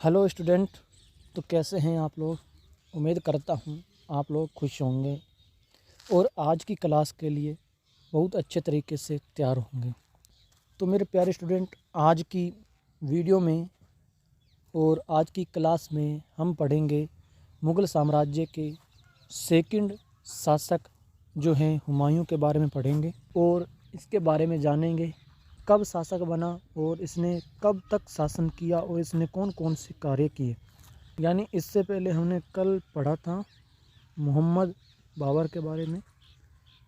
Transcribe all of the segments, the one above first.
Hello student. तो कैसे हैं आप लोग। उम्मीद करता हूँ आप लोग खुश होंगे और आज की क्लास के लिए बहुत अच्छे तरीके से तैयार होंगे। तो मेरे प्यारे स्टूडेंट, आज की वीडियो में और आज की क्लास में हम पढ़ेंगे मुग़ल साम्राज्य के सेकंड शासक जो हैं हुमायूं के बारे में पढ़ेंगे और इसके बारे में जानेंगे कब शासक बना और इसने कब तक शासन किया और इसने कौन कौन से कार्य किए। यानी इससे पहले हमने कल पढ़ा था मोहम्मद बाबर के बारे में,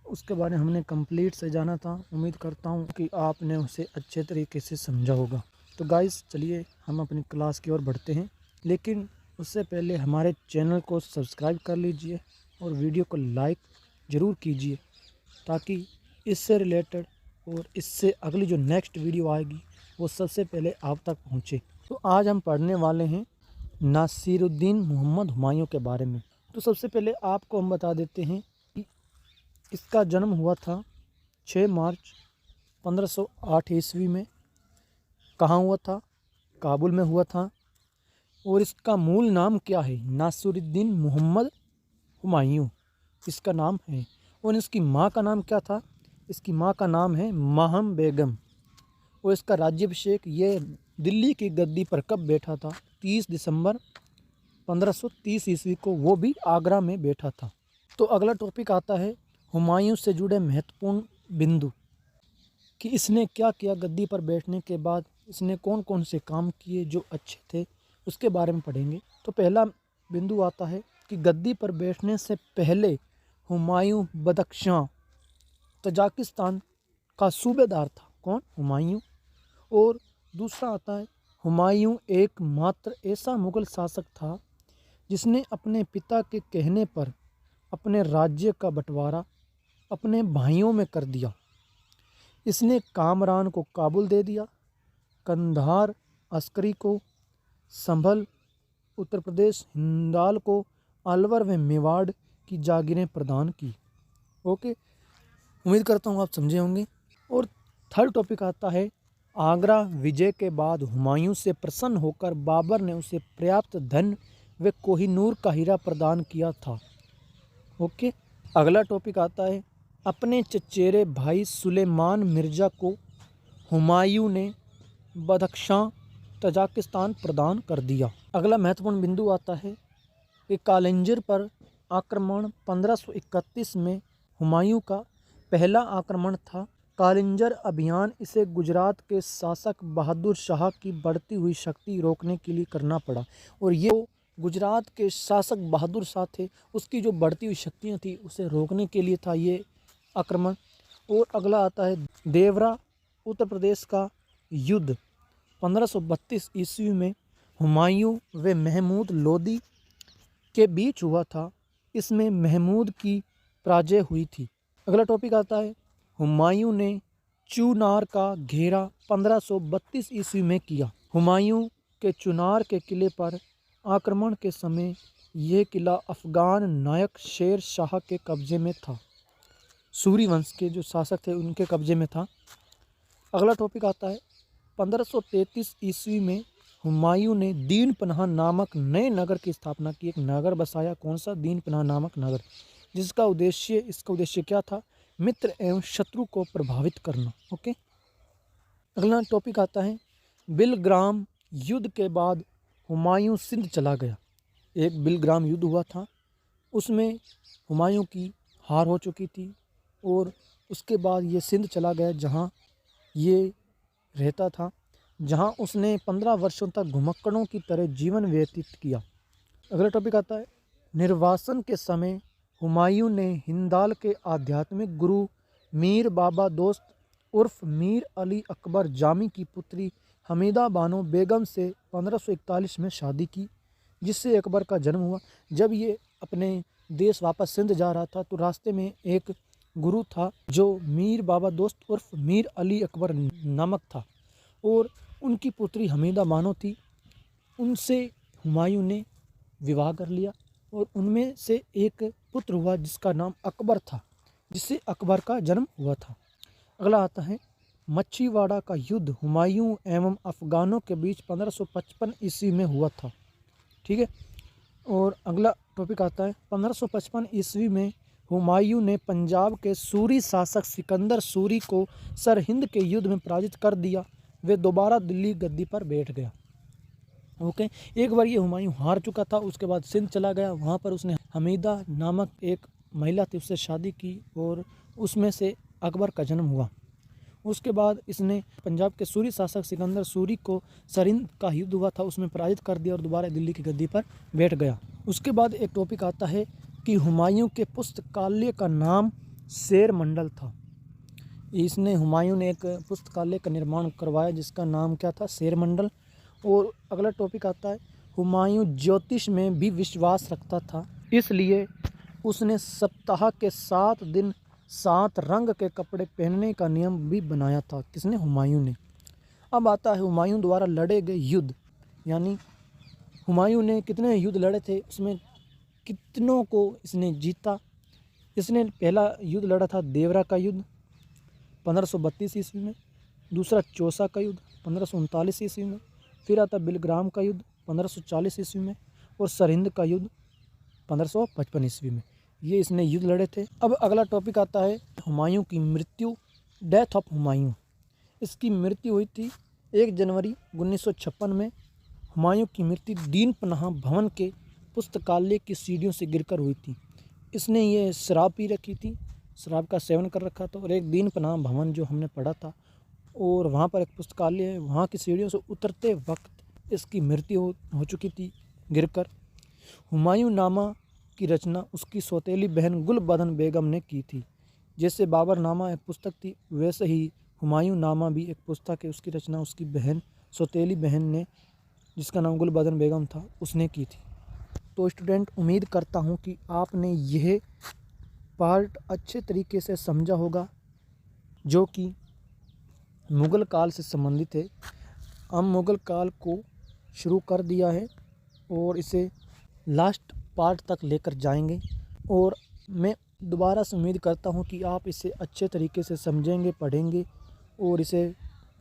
उसके बारे में हमने कंप्लीट से जाना था। उम्मीद करता हूँ कि आपने उसे अच्छे तरीके से समझा होगा। तो गाइस चलिए हम अपनी क्लास की ओर बढ़ते हैं, लेकिन उससे पहले हमारे चैनल को सब्सक्राइब कर लीजिए और वीडियो को लाइक ज़रूर कीजिए ताकि इससे रिलेटेड और इससे अगली जो नेक्स्ट वीडियो आएगी वो सबसे पहले आप तक पहुँचे। तो आज हम पढ़ने वाले हैं नासिरुद्दीन मोहम्मद हुमायूं के बारे में। तो सबसे पहले आपको हम बता देते हैं कि इसका जन्म हुआ था 6 मार्च 1508 ईस्वी में। कहाँ हुआ था? काबुल में हुआ था। और इसका मूल नाम क्या है? नासिरुद्दीन मोहम्मद हुमायूं इसका नाम है। और इसकी माँ का नाम क्या था? इसकी माँ का नाम है माहम बेगम। और इसका राज्याभिषेक ये दिल्ली की गद्दी पर कब बैठा था? 30 दिसंबर 1530 ईस्वी को, वो भी आगरा में बैठा था। तो अगला टॉपिक आता है हुमायूं से जुड़े महत्वपूर्ण बिंदु कि इसने क्या किया गद्दी पर बैठने के बाद, इसने कौन कौन से काम किए जो अच्छे थे, उसके बारे में पढ़ेंगे। तो पहला बिंदु आता है कि गद्दी पर बैठने से पहले हुमायूं बदख्शां तजाकिस्तान का सूबेदार था। कौन? हुमायूं। और दूसरा आता है हुमायूं एकमात्र ऐसा मुग़ल शासक था जिसने अपने पिता के कहने पर अपने राज्य का बंटवारा अपने भाइयों में कर दिया। इसने कामरान को काबुल दे दिया, कंधार अस्करी को, संभल उत्तर प्रदेश, हिंदाल को अलवर व मेवाड़ की जागीरें प्रदान की। ओके, उम्मीद करता हूँ आप समझे होंगे। और थर्ड टॉपिक आता है आगरा विजय के बाद हुमायूं से प्रसन्न होकर बाबर ने उसे पर्याप्त धन व कोहिनूर का हीरा प्रदान किया था। ओके, अगला टॉपिक आता है अपने चचेरे भाई सुलेमान मिर्ज़ा को हुमायूं ने बदख्शां तजाकिस्तान प्रदान कर दिया। अगला महत्वपूर्ण बिंदु आता है कि कालिंजर पर आक्रमण 1531 में हुमायूं का पहला आक्रमण था। कालिंजर अभियान इसे गुजरात के शासक बहादुर शाह की बढ़ती हुई शक्ति रोकने के लिए करना पड़ा। और ये गुजरात के शासक बहादुर शाह थे, उसकी जो बढ़ती हुई शक्तियाँ थी उसे रोकने के लिए था ये आक्रमण। और अगला आता है देवरा उत्तर प्रदेश का युद्ध 1532 ईस्वी में हुमायूं व महमूद लोदी के बीच हुआ था। इसमें महमूद की पराजय हुई थी। अगला टॉपिक आता है हुमायूं ने चुनार का घेरा 1532 ईस्वी में किया। हुमायूं के चुनार के किले पर आक्रमण के समय यह किला अफगान नायक शेर शाह के कब्जे में था। सूरी वंश के जो शासक थे उनके कब्जे में था। अगला टॉपिक आता है 1533 ईस्वी में हुमायूं ने दीन पनाह नामक नए नगर की स्थापना की। एक नगर बसाया। कौन सा? दीन पनाह नामक नगर, जिसका इसका उद्देश्य क्या था? मित्र एवं शत्रु को प्रभावित करना। ओके, अगला टॉपिक आता है बिलग्राम युद्ध के बाद हुमायूं सिंध चला गया। एक बिलग्राम युद्ध हुआ था, उसमें हुमायूं की हार हो चुकी थी और उसके बाद ये सिंध चला गया जहाँ ये रहता था, जहाँ उसने 15 वर्षों तक घुमक्कड़ों की तरह जीवन व्यतीत किया। अगला टॉपिक आता है निर्वासन के समय हुमायूं ने हिंदाल के आध्यात्मिक गुरु मीर बाबा दोस्त उर्फ मीर अली अकबर जामी की पुत्री हमीदा बानो बेगम से 1541 में शादी की, जिससे अकबर का जन्म हुआ। जब ये अपने देश वापस सिंध जा रहा था तो रास्ते में एक गुरु था जो मीर बाबा दोस्त उर्फ मीर अली अकबर नामक था और उनकी पुत्री हमीदा बानो थी। उनसे हुमायूं ने विवाह कर लिया और उनमें से एक पुत्र हुआ जिसका नाम अकबर था, जिससे अकबर का जन्म हुआ था। अगला आता है मच्छीवाड़ा का युद्ध हुमायूं एवं अफगानों के बीच 1555 ईस्वी में हुआ था। ठीक है। और अगला टॉपिक आता है 1555 ईस्वी में हुमायूं ने पंजाब के सूरी शासक सिकंदर सूरी को सरहिंद के युद्ध में पराजित कर दिया। वे दोबारा दिल्ली गद्दी पर बैठ गया। ओके, एक बार ये हुमायूं हार चुका था, उसके बाद सिंध चला गया। वहाँ पर उसने हमीदा नामक एक महिला थी, उससे शादी की और उसमें से अकबर का जन्म हुआ। उसके बाद इसने पंजाब के सूरी शासक सिकंदर सूरी को सरहिंद का युद्ध हुआ था, उसमें पराजित कर दिया और दोबारा दिल्ली की गद्दी पर बैठ गया। उसके बाद एक टॉपिक आता है कि हुमायूं के पुस्तकालय का नाम शेर मंडल था। इसने हुमायूं ने एक पुस्तकालय का निर्माण करवाया जिसका नाम क्या था, शेर मंडल। और अगला टॉपिक आता है हुमायूं ज्योतिष में भी विश्वास रखता था, इसलिए उसने सप्ताह के 7 दिन 7 रंग के कपड़े पहनने का नियम भी बनाया था। किसने? हुमायूं ने। अब आता है हुमायूं द्वारा लड़े गए युद्ध, यानी हुमायूं ने कितने युद्ध लड़े थे, उसमें कितनों को इसने जीता। इसने पहला युद्ध लड़ा था देवरा का युद्ध 1532 ईस्वी में, दूसरा चौसा का युद्ध 1539 ईस्वी में, फिर आता बिलग्राम का युद्ध 1540 ईस्वी में और सरहिंद का युद्ध 1555 ईस्वी में। ये इसने युद्ध लड़े थे। अब अगला टॉपिक आता है हुमायूं की मृत्यु, डेथ ऑफ हुमायूं। इसकी मृत्यु हुई थी 1 जनवरी 1956 में। हुमायूं की मृत्यु दीन पनाह भवन के पुस्तकालय की सीढ़ियों से गिरकर हुई थी। इसने ये शराब पी रखी थी, शराब का सेवन कर रखा था और एक दीन पनाह भवन जो हमने पढ़ा था और वहाँ पर एक पुस्तकालय है, वहाँ की सीढ़ियों से उतरते वक्त इसकी मृत्यु हो चुकी थी गिरकर। हुमायूं नामा की रचना उसकी सौतेली बहन गुलबदन बेगम ने की थी। जैसे बाबर नामा एक पुस्तक थी, वैसे ही हुमायूं नामा भी एक पुस्तक है, उसकी रचना उसकी बहन सौतेली बहन ने, जिसका नाम गुलबदन बेगम था, उसने की थी। तो स्टूडेंट, उम्मीद करता हूँ कि आपने यह पार्ट अच्छे तरीके से समझा होगा जो कि मुग़ल काल से संबंधित है। हम मुग़ल काल को शुरू कर दिया है और इसे लास्ट पार्ट तक लेकर जाएंगे और मैं दोबारा से उम्मीद करता हूँ कि आप इसे अच्छे तरीके से समझेंगे, पढ़ेंगे और इसे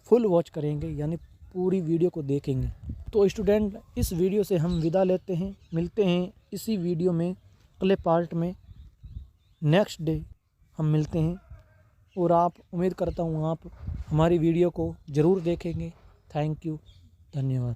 फुल वॉच करेंगे, यानी पूरी वीडियो को देखेंगे। तो स्टूडेंट, इस वीडियो से हम विदा लेते हैं, मिलते हैं इसी वीडियो में अगले पार्ट में। नेक्स्ट डे हम मिलते हैं और आप, उम्मीद करता हूँ आप हमारी वीडियो को ज़रूर देखेंगे। थैंक यू, धन्यवाद।